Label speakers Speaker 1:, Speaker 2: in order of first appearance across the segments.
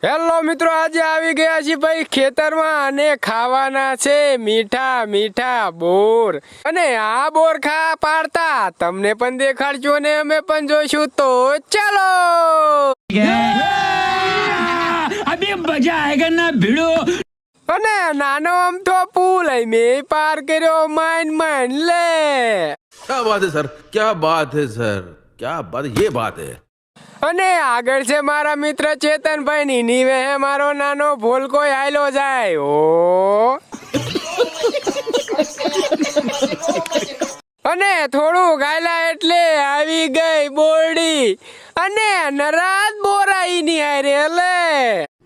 Speaker 1: Hello મિત્રો, આજે આવી ગયા છીએ ભાઈ ખેતરમાં અને ખાવાના છે મીઠા મીઠા બોર. અને આ બોર પાડતા તમને પણ દેખાડજો ને અમે પણ જોઈશું. તો ચાલો.
Speaker 2: અભી મજા આયેગા ના ભીડો.
Speaker 1: અને નાનો અમથો પુલ મેં પાર કર્યો માઇન લે.
Speaker 3: क्या बात है सर, क्या बात है सर, क्या बात, ये बात है.
Speaker 1: અને આગળ છે મારા મિત્ર ચેતનભાઈ ની નીવે હે મારો નાનો ભોલકો આયલો જાય. ઓ અને થોડું ગાયલા એટલે આવી ગઈ બોરડી અને નરાજ બોરાઈ ની હારે. લે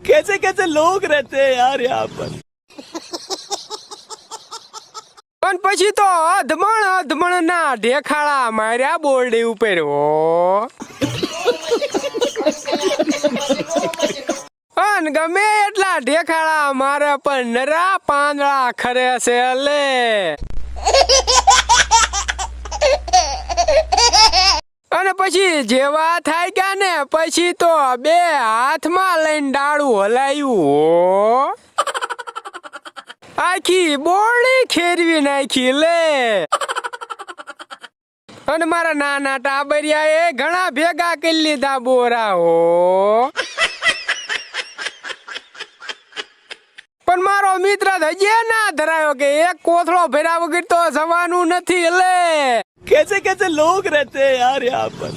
Speaker 2: कैसे कैसे लोग रहते हैं यार यहाँ पर.
Speaker 1: પણ પછી તો અધમણ ના ઢેખાડા માર્યા બોરડી ઉપર. અન ગમે એટલા ઢેખાડા મારે પણ નરા પાંદડા ખરે છે. લે અને પછી જેવા થાય ગયા ને પછી તો બે હાથમાં લઈને ડાળું હલાયું. આખી બોરડી ખેરવી નાખી. લે અને મારા નાના ટાબરિયા એ ઘણા ભેગા કરી લીધા બોરા. પણ મારો મિત્ર હજી ના ધરાયો કે એક કોથળો ભર્યા વગર તો જવાનું નથી. લે
Speaker 2: कैसे कैसे लोग रहते हैं यार यहाँ पर.